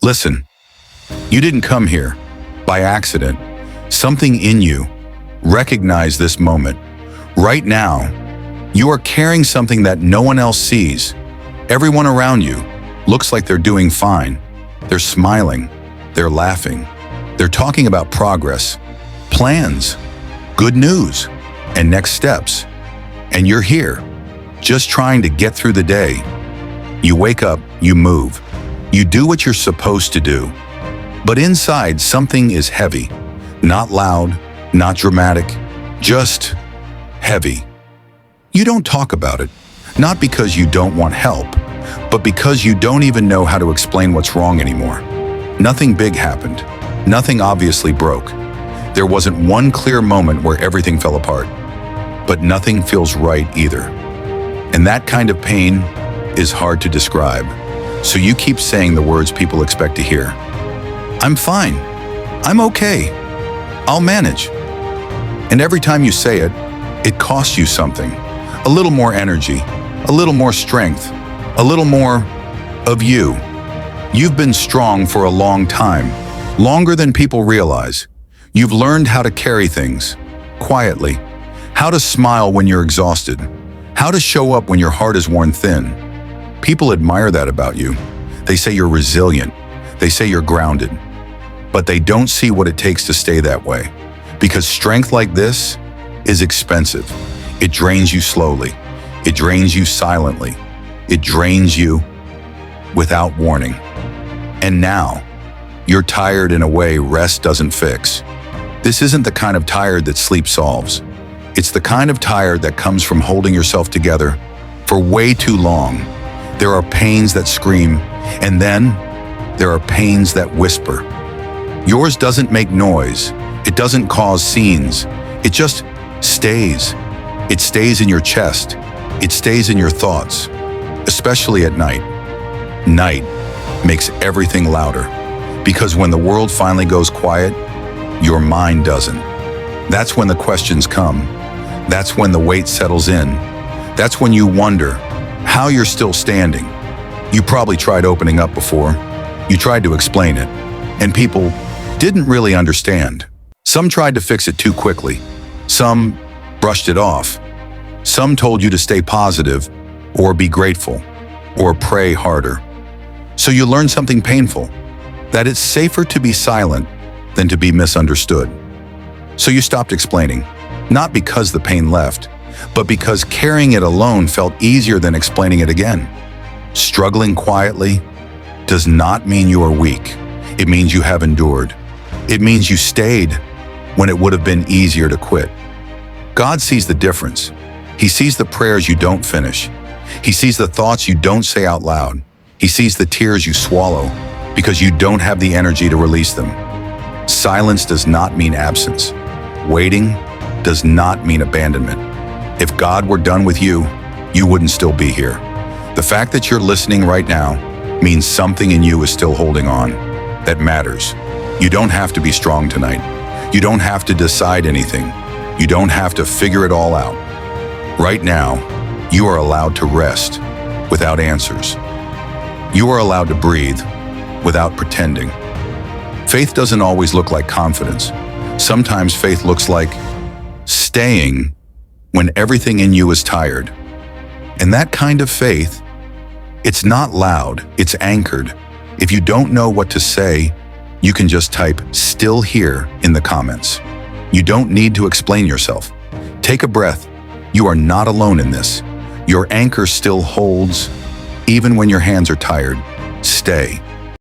Listen, you didn't come here by accident. Something in you recognize this moment. Right now, you are carrying something that no one else sees. Everyone around you looks like they're doing fine. They're smiling, they're laughing, they're talking about progress, plans, good news, and next steps. And you're here, just trying to get through the day. You wake up, you move, you do what you're supposed to do. But inside, something is heavy. Not loud, not dramatic, just heavy. You don't talk about it, not because you don't want help, but because you don't even know how to explain what's wrong anymore. Nothing big happened. Nothing obviously broke. There wasn't one clear moment where everything fell apart. But nothing feels right either. And that kind of pain is hard to describe. So you keep saying the words people expect to hear. I'm fine. I'm okay. I'll manage. And every time you say it, it costs you something. A little more energy, a little more strength, a little more of you. You've been strong for a long time, longer than people realize. You've learned how to carry things quietly, how to smile when you're exhausted, how to show up when your heart is worn thin. People admire that about you. They say you're resilient. They say you're grounded. But they don't see what it takes to stay that way. Because strength like this is expensive. It drains you slowly. It drains you silently. It drains you without warning. And now, you're tired in a way rest doesn't fix. This isn't the kind of tired that sleep solves. It's the kind of tired that comes from holding yourself together for way too long. There are pains that scream, and then there are pains that whisper. Yours doesn't make noise. It doesn't cause scenes. It just stays. It stays in your chest. It stays in your thoughts, especially at night. Night makes everything louder, because when the world finally goes quiet, your mind doesn't. That's when the questions come. That's when the weight settles in. That's when you wonder how you're still standing. You probably tried opening up before. You tried to explain it, and people didn't really understand. Some tried to fix it too quickly. Some brushed it off. Some told you to stay positive, or be grateful, or pray harder. So you learned something painful, that it's safer to be silent than to be misunderstood. So you stopped explaining, not because the pain left, but because carrying it alone felt easier than explaining it again. Struggling quietly does not mean you are weak. It means you have endured. It means you stayed when it would have been easier to quit. God sees the difference. He sees the prayers you don't finish. He sees the thoughts you don't say out loud. He sees the tears you swallow because you don't have the energy to release them. Silence does not mean absence. Waiting does not mean abandonment. If God were done with you, you wouldn't still be here. The fact that you're listening right now means something in you is still holding on. That matters. You don't have to be strong tonight. You don't have to decide anything. You don't have to figure it all out. Right now, you are allowed to rest without answers. You are allowed to breathe without pretending. Faith doesn't always look like confidence. Sometimes faith looks like staying when everything in you is tired. And that kind of faith, it's not loud, it's anchored. If you don't know what to say, you can just type "still here" in the comments. You don't need to explain yourself. Take a breath. You are not alone in this. Your anchor still holds, even when your hands are tired. Stay.